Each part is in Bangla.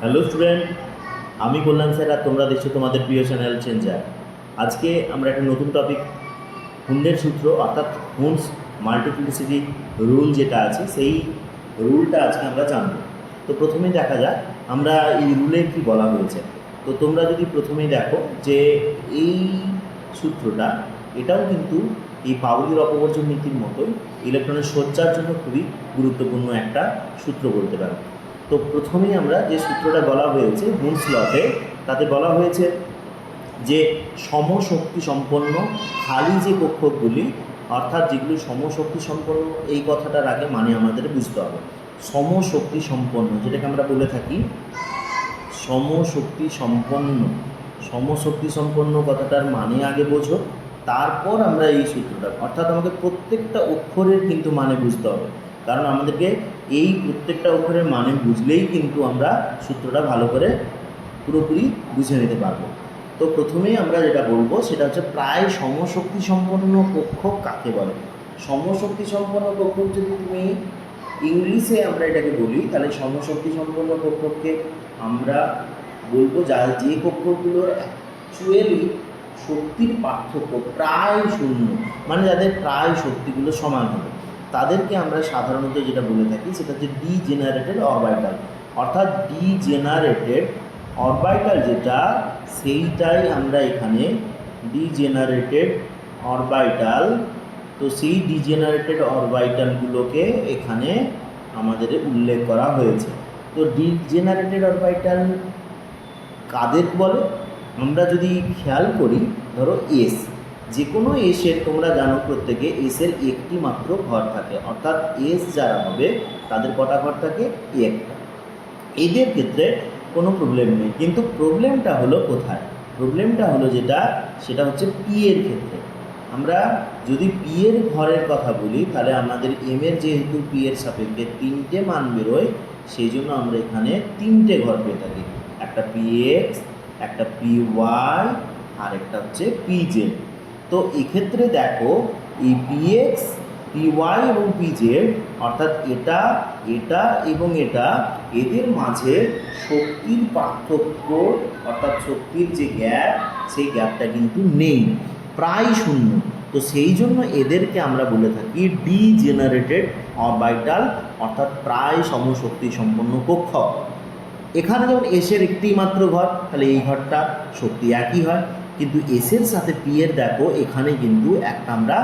হ্যালো স্টুডেন্ট, আমি কল্যাণ স্যার আর তোমরা দেখছো তোমাদের প্রিয় চ্যানেল চেঞ্জার। আজকে আমরা একটা নতুন টপিক হুন্ডের সূত্র অর্থাৎ হুন্ডস মাল্টিপ্লিসিটি রুল যেটা আছে সেই রুলটা আজকে আমরা জানবো। তো প্রথমেই দেখা যাক আমরা এই রুলে কি বলা হয়েছে। তো তোমরা যদি প্রথমেই দেখো যে এই সূত্রটা এটাও কিন্তু এই পাউলির অপবর্জন নীতির মতোই ইলেকট্রনের সজ্জার জন্য খুবই গুরুত্বপূর্ণ একটা সূত্র বলতে পারো। তো প্রথমেই আমরা যে সূত্রটা বলা হয়েছে হুন্ডস লতে, তাতে বলা হয়েছে যে সমশক্তি সম্পন্ন খালি যে কক্ষকগুলি, অর্থাৎ যেগুলি সমশক্তি সম্পন্ন, এই কথাটার আগে মানে আমাদের বুঝতে হবে। সমশক্তি সম্পন্ন যেটাকে আমরা বলে থাকি সমশক্তি সম্পন্ন, সমশক্তি সম্পন্ন কথাটার মানে আগে বোঝো, তারপর আমরা এই সূত্রটা, অর্থাৎ আমাদের প্রত্যেকটা অক্ষরের কিন্তু মানে বুঝতে হবে, কারণ আমাদেরকে এই প্রত্যেকটা অক্ষরের মানে বুঝলেই কিন্তু আমরা সূত্রটা ভালো করে পুরোপুরি বুঝে নিতে পারবো। তো প্রথমেই আমরা যেটা বলবো সেটা হচ্ছে প্রায় সমশক্তি সম্পন্ন কক্ষক কাকে বলে। সমশক্তি সম্পন্ন কক্ষক যদি তুমি ইংলিশে আমরা এটাকে বলি, তাহলে সমশক্তি সম্পন্ন কক্ষককে আমরা বলবো যে কক্ষকগুলোর অ্যাকচুয়ালি শক্তির পার্থক্য প্রায় শূন্য, মানে যাদের প্রায় শক্তিগুলো সমান হবে, তাদেরকে আমরা সাধারণত যেটা বলে থাকি সেটা হচ্ছে ডিজেনারেটেড অরবিটাল। অর্থাৎ ডিজেনারেটেড অরবিটাল যেটা, সেইটাই আমরা এখানে ডিজেনারেটেড অরবিটাল। তো সেই ডিজেনারেটেড অরবিটালগুলোকে এখানে আমাদের উল্লেখ করা হয়েছে। তো ডিজেনারেটেড অরবিটাল কাদের বলে আমরা যদি খেয়াল করি, ধরো এস, যে কোনো এসের তোমরা জানো প্রত্যেকে এসের একটি মাত্র ঘর থাকে, অর্থাৎ এস যারা হবে তাদের কটা ঘর থাকে? একটা। এদের ক্ষেত্রে কোনো প্রবলেম নেই, কিন্তু প্রবলেমটা হলো কোথায়? প্রবলেমটা হলো সেটা হচ্ছে পি এর ক্ষেত্রে। আমরা যদি পি এর ঘরের কথা বলি, তাহলে আমাদের এম এর যেহেতু পি এর সাপেক্ষে তিনটে মান বেরোয়, সেই জন্য আমরা এখানে তিনটে ঘর পেয়ে থাকি, একটা পি এক্স, একটা পি ওয়াই, আর একটা হচ্ছে পি জেড। তো এক্ষেত্রে দেখো এই পি এক্স, পি ওয়াই এবং পি জেড, অর্থাৎ এটা এটা এবং এটা, এদের মাঝে শক্তির পার্থক্য অর্থাৎ শক্তির যে গ্যাপ, সেই গ্যাপটা কিন্তু নেই, প্রায় শূন্য। তো সেই জন্য এদেরকে আমরা বলে থাকি ডিজেনারেটেড অরবিটাল, অর্থাৎ প্রায় সমশক্তি সম্পন্ন কক্ষক। এখানে যেমন এসের একটি মাত্র ঘর, তাহলে এই ঘরটা শক্তি একই হয়, কিন্তু এসের সাথে পি এর দেখো এখানে কিন্তু একটা আমরা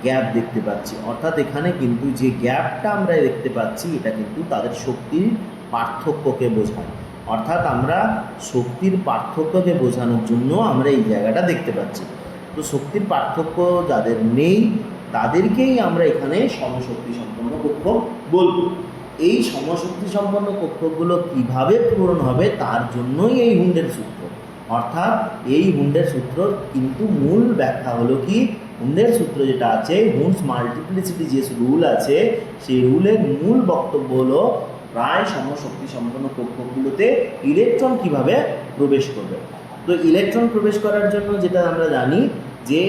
গ্যাপ দেখতে পাচ্ছি, অর্থাৎ এখানে কিন্তু যে গ্যাপটা আমরা দেখতে পাচ্ছি এটা কিন্তু তাদের শক্তির পার্থক্যকে বোঝায়। অর্থাৎ আমরা শক্তির পার্থক্যকে বোঝানোর জন্য আমরা এই জায়গাটা দেখতে পাচ্ছি। তো শক্তির পার্থক্য যাদের নেই তাদেরকেই আমরা এখানে সমশক্তি সম্পন্ন কক্ষক বলবো। এই সমশক্তি সম্পন্ন কক্ষকগুলো কীভাবে পূরণ হবে তার জন্যই এই হুন্ডের সূত্র। অর্থাৎ এই হুন্ডের সূত্র কিন্তু মূল ব্যাখ্যা হলো কি, হুন্ডের সূত্র যেটা আছে, হুন্ডস মাল্টিপ্লিসিটি যে রুল আছে, সেই রুলের মূল বক্তব্য হলো প্রায় সমশক্তি সম্পন্ন কক্ষকগুলোতে ইলেকট্রন কিভাবে প্রবেশ করবে। তো ইলেকট্রন প্রবেশ করার জন্য যেটা আমরা জানি যে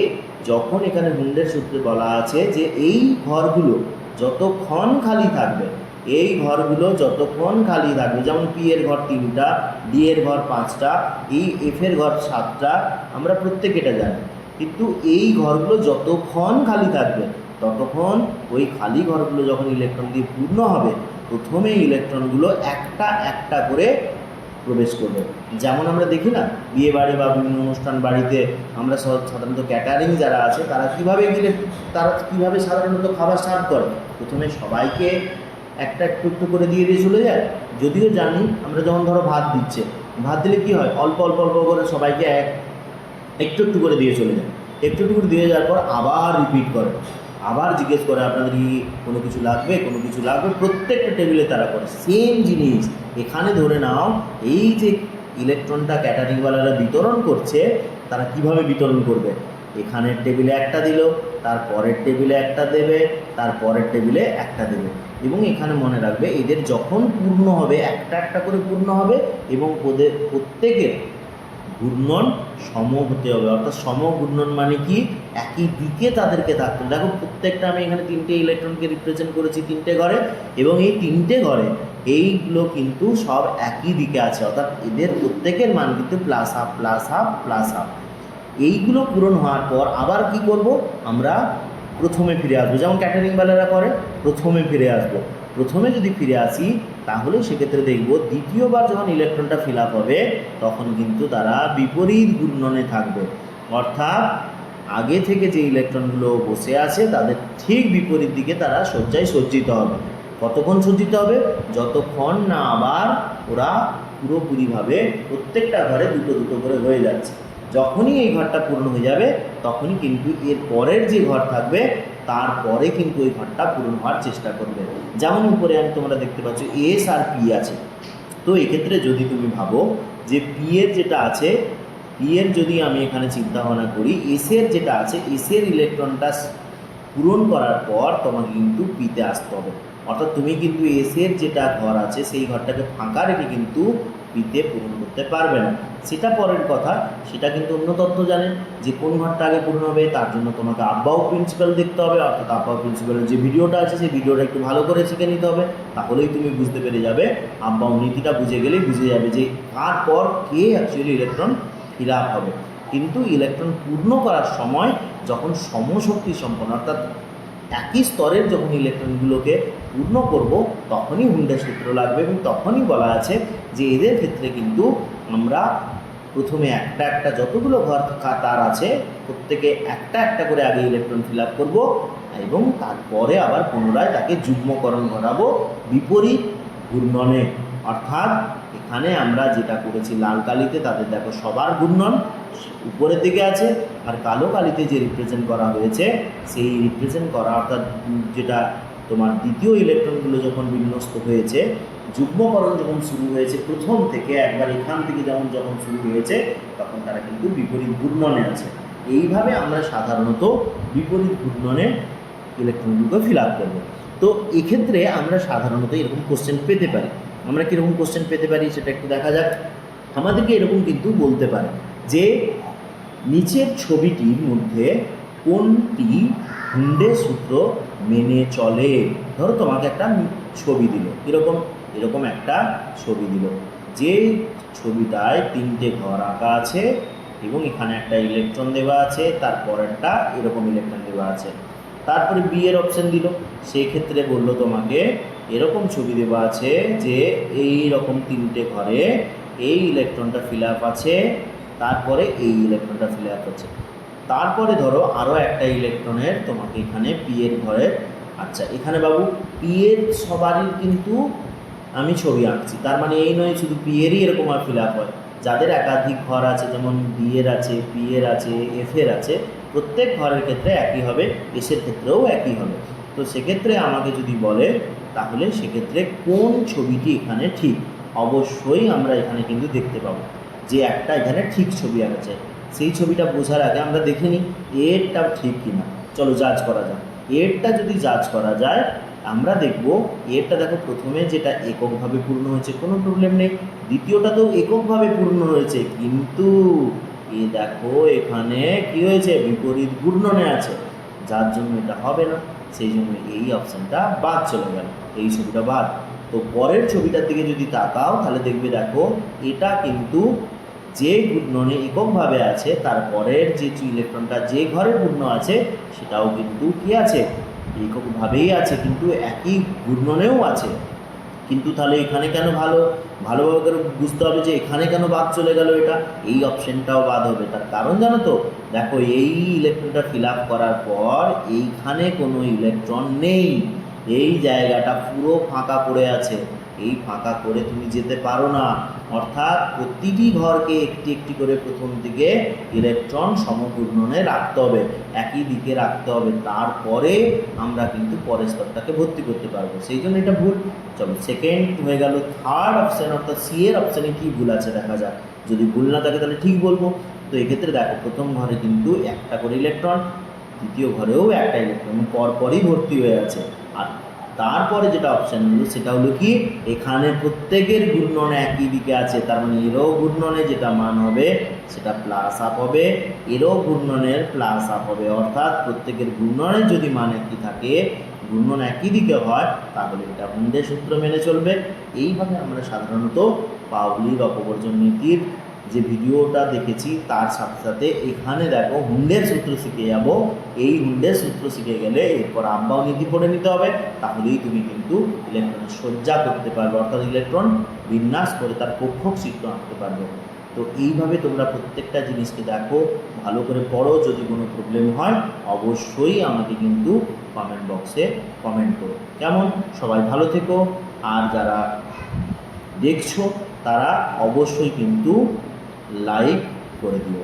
যখন এখানে হুন্ডের সূত্রে বলা আছে যে এই ঘরগুলো যতক্ষণ খালি থাকবে, এই ঘরগুলো যতক্ষণ খালি থাকবে, যেমন পি এর ঘর 3টা, ডি এর ঘর 5টা, এই এফ এর ঘর 7টা, আমরা প্রত্যেকে এটা জানি, কিন্তু এই ঘরগুলো যতক্ষণ খালি থাকবে ততক্ষণ ওই খালি ঘরগুলো যখন ইলেকট্রন দিয়ে পূর্ণ হবে, প্রথমে ইলেকট্রনগুলো একটা একটা করে প্রবেশ করবে। যেমন আমরা দেখি না বিয়ে বাড়ি বা বিভিন্ন অনুষ্ঠান বাড়িতে, আমরা সাধারণত ক্যাটারিং যারা আছে তারা কীভাবে সাধারণত খাবার সার্ভ করে, প্রথমে সবাইকে একটা একটু একটু করে দিয়ে চলে যায়। যদিও জানি আমরা যখন ধরো ভাত দিচ্ছে, ভাত দিলে কী হয়, অল্প অল্প অল্প করে সবাইকে একটু একটু করে দিয়ে চলে যায়। একটু একটু করে দিয়ে যাওয়ার পর আবার রিপিট করে, আবার জিজ্ঞেস করে আপনাদের কি কোনো কিছু লাগবে, কোনো কিছু লাগবে, প্রত্যেকটা টেবিলে তারা করে সেম জিনিস। এখানে ধরে নাও এই যে ইলেকট্রনটা ক্যাটারিংওয়ালারা বিতরণ করছে, তারা কিভাবে বিতরণ করবে, এখানের টেবিলে একটা দিল, তার পরের টেবিলে একটা দেবে, তার পরের টেবিলে একটা দেবে, এবং এখানে মনে রাখবে এদের যখন পূর্ণ হবে একটা একটা করে পূর্ণ হবে, এবং ওদের প্রত্যেকের ঘূর্ণন সম হতে হবে, অর্থাৎ সম ঘূর্ণন মানে কি, একই দিকে তাদেরকে থাকতে হবে। দেখো প্রত্যেকটা আমি এখানে 3টে ইলেকট্রনকে রিপ্রেজেন্ট করেছি 3টে ঘরে, এবং এই 3টে ঘরে এইগুলো কিন্তু সব একই দিকে আছে, অর্থাৎ এদের প্রত্যেকের মান কিন্তু plus half plus half plus half. এইগুলো পূরণ হওয়ার পর আবার কি করব, আমরা প্রথমে ফিরে আসবো, যেমন ক্যাটারিং বেলারা করে, প্রথমে ফিরে আসবো। প্রথমে যদি ফিরে আসি তাহলে সেক্ষেত্রে দেখব দ্বিতীয়বার যখন ইলেকট্রনটা ফিল আপ হবে তখন কিন্তু তারা বিপরীত ঘূর্ণনে থাকবে, অর্থাৎ আগে থেকে যে ইলেকট্রনগুলো বসে আছে তাদের ঠিক বিপরীত দিকে তারা সজ্জায় সজ্জিত হবে। কতক্ষণ সজ্জিত হবে, যতক্ষণ না আবার ওরা পুরোপুরিভাবে প্রত্যেকটা ঘরে দুটো দুটো করে হয়ে যাচ্ছে। যখনই এই ঘরটা পূর্ণ হয়ে যাবে তখনই কিন্তু এর পরের যে ঘর থাকবে তারপরে কিন্তু ওই ঘরটা পূরণ হওয়ার চেষ্টা করবে। যেমন উপরে আমি তোমরা দেখতে পাচ্ছ এস আর পি আছে, তো এক্ষেত্রে যদি তুমি ভাবো যে পি এর যেটা আছে, পি এর যদি আমি এখানে চিন্তা ভাবনা করি, এসের যেটা আছে, এসের ইলেকট্রনটা পূরণ করার পর তোমাকে কিন্তু পিতে আসতে হবে, অর্থাৎ তুমি কিন্তু এসের যেটা ঘর আছে সেই ঘরটাকে ফাঁকা রেখে কিন্তু পিতে পূরণ করতে পারবে না। সেটা পরের কথা, সেটা কিন্তু অন্য তথ্য জানেন যে কোন ঘরটা আগে পূরণ হবে, তার জন্য তোমাকে আব্বাউ প্রিন্সিপাল দেখতে হবে, অর্থাৎ আব্বাউ প্রিন্সিপালের যে ভিডিওটা আছে সেই ভিডিওটা একটু ভালো করে শিখে নিতে হবে, তাহলেই তুমি বুঝতে পেরে যাবে। আব্বাউ নীতিটা বুঝে গেলেই বুঝে যাবে যে কার পর কে অ্যাকচুয়ালি ইলেকট্রন ফিল আপ হবে। কিন্তু ইলেকট্রন পূর্ণ করার সময় যখন সমশক্তি সম্পন্ন, অর্থাৎ একই স্তরের যখন ইলেকট্রনগুলোকে পূর্ণ করব তখনই হুন্ডের সূত্র লাগবে, এবং তখনই বলা আছে যে এদের ক্ষেত্রে কিন্তু আমরা প্রথমে একটা একটা যতগুলো ঘর তার আছে প্রত্যেকে একটা একটা করে আগে ইলেকট্রন ফিল আপ করবো, এবং তারপরে আবার পুনরায় তাকে যুগ্মকরণ ঘটাবো বিপরীত ঘূর্ণনে। অর্থাৎ এখানে আমরা যেটা করেছি লাল কালিতে, তাদের দেখো সবার ঘূর্ণন উপরের দিকে আছে, আর কালো কালিতে যে রিপ্রেজেন্ট করা হয়েছে সেই রিপ্রেজেন্ট করা, অর্থাৎ যেটা তোমার দ্বিতীয় ইলেকট্রনগুলো যখন বিন্যস্ত হয়েছে, যুগ্মকরণ যখন শুরু হয়েছে প্রথম থেকে একবার এখান থেকে যখন শুরু হয়েছে তখন তারা কিন্তু বিপরীত ঘূর্ণনে আছে। এইভাবে আমরা সাধারণত বিপরীত ঘূর্ণনে ইলেকট্রনগুলোকে ফিল আপ করবো। তো এক্ষেত্রে আমরা সাধারণত এরকম কোশ্চেন পেতে পারি। আমরা কীরকম কোশ্চেন পেতে পারি সেটা একটু দেখা যাক। আমাদেরকে এরকম কিন্তু বলতে পারে যে নিচের ছবিটির মধ্যে কোনটি হুন্ডের সূত্র মেনে চলে। ধরো তোমাকে একটা ছবি দিল, এরকম একটা ছবি দিল, যে ছবিটায় 3টে ঘর আঁকা আছে এবং এখানে একটা ইলেকট্রন দেওয়া আছে, তারপরেরটা এরকম ইলেকট্রন দেওয়া আছে, তারপরে বি এর অপশান দিল। সেই ক্ষেত্রে বললো তোমাকে এরকম ছবি দেওয়া আছে যে এই রকম 3টে ঘরে এই ইলেকট্রনটা ফিল আপ আছে, তারপরে এই ইলেকট্রনটা ফিল আপ আছে, তারপরে ধরো আরও একটা ইলেকট্রনের তোমাকে এখানে পি এর ঘরে, আচ্ছা এখানে বাবু পি এর সবারই কিন্তু আমি ছবি আঁকছি, তার মানে এই নয় শুধু পি এরই এরকম আর ফিল আপ হয়। যাদের একাধিক ঘর আছে, যেমন ডি এর আছে, পি এর আছে, এফ এর আছে, প্রত্যেক ঘরের ক্ষেত্রে একই হবে, এসের ক্ষেত্রেও একই হবে। তো সেক্ষেত্রে আমাকে যদি বলে তাহলে সেক্ষেত্রে কোন ছবিটি এখানে ঠিক, অবশ্যই আমরা এখানে কিন্তু দেখতে পাবো যে একটা এখানে ঠিক ছবি আঁকেছে। সেই ছবিটা বোঝার আগে আমরা দেখে নিই এরটা ঠিক কিনা। চলো জাজ করা যাক। এরটা যদি জাজ করা যায় আমরা দেখব এরটা দেখো প্রথমে যেটা এককভাবে পূর্ণ হয়েছে কোনো প্রবলেম নেই, দ্বিতীয়টা তো এককভাবে পূর্ণ হয়েছে, কিন্তু এ দেখো এখানে কি হয়েছে বিপরীত ঘূর্ণনে আছে, যার জন্য এটা হবে না, সেই জন্য এই অপশানটা বাদ চলে গেল, এই ছবিটা বাদ। তো পরের ছবিটার দিকে যদি তাকাও তাহলে দেখবে দেখো এটা কিন্তু যে ঘূর্ণনে এককভাবে আছে তারপরের যে ইলেকট্রনটা যে ঘরে পূর্ণ আছে সেটাও কিন্তু কি আছে এককভাবেই আছে, কিন্তু একই ঘূর্ণনেও আছে। কিন্তু তাহলে এখানে কেন ভালোভাবে করে বুঝতে হবে যে এখানে কেন বাদ চলে গেল, এটা এই অপশানটাও বাদ হবে। তার কারণ জানো তো, দেখো এই ইলেকট্রনটা ফিল আপ করার পর এইখানে কোনো ইলেকট্রন নেই, এই জায়গাটা পুরো ফাঁকা পড়ে আছে, এই ফাঁকা করে তুমি যেতে পারো না, অর্থাৎ প্রতিটি ঘরকে একটি একটি করে প্রথম দিকে ইলেকট্রন সমঘূর্ণনে রাখতে হবে, একই দিকে রাখতে হবে, তারপরে আমরা কিন্তু পরের স্তরটাকে ভর্তি করতে পারবো, সেই জন্য এটা ভুল। চলো সেকেন্ড হয়ে গেল। থার্ড অপশান অর্থাৎ সি এর অপশানে কী ভুল আছে দেখা যাক, যদি ভুল না থাকে তাহলে ঠিক বলবো। তো এক্ষেত্রে দেখো প্রথম ঘরে কিন্তু একটা করে ইলেকট্রন, দ্বিতীয় ঘরেও একটা ইলেকট্রন পরপরই ভর্তি হয়ে আছে, আর তারপরে যেটা অপশান হলো সেটা হলো কি, এখানে প্রত্যেকের ঘূর্ণন একই দিকে আছে, তার মানে এরও ঘূর্ণনে যেটা মান হবে সেটা প্লাস আপ হবে, এরও ঘূর্ণনের প্লাস আপ হবে। অর্থাৎ প্রত্যেকের ঘূর্ণনের যদি মান একই থাকে, ঘূর্ণন একই দিকে হয়, তাহলে এটা হুন্ডের সূত্র মেনে চলবে। এইভাবে আমরা সাধারণত পাউলির অপবর্জন নীতির যে ভিডিওটা দেখেছি তার সাথে সাথে এখানে দেখো হুন্ডের সূত্র শিখে যাব। এই হুন্ডের সূত্র শিখে গেলে এরপর আব্বাও নীতি পড়ে নিতে হবে, তাহলেই তুমি কিন্তু ইলেকট্রনের সজ্জা করতে পারবে, অর্থাৎ ইলেকট্রন বিন্যাস করে তার কক্ষক চিত্র আঁকতে পারবে। তো এইভাবে তোমরা প্রত্যেকটা জিনিসকে দেখো, ভালো করে পড়ো। যদি কোনো প্রবলেম হয় অবশ্যই আমাকে কিন্তু কমেন্ট বক্সে কমেন্ট করো। কেমন? সবাই ভালো থেকো। আর যারা দেখছো তারা অবশ্যই কিন্তু লাইক করে দিও।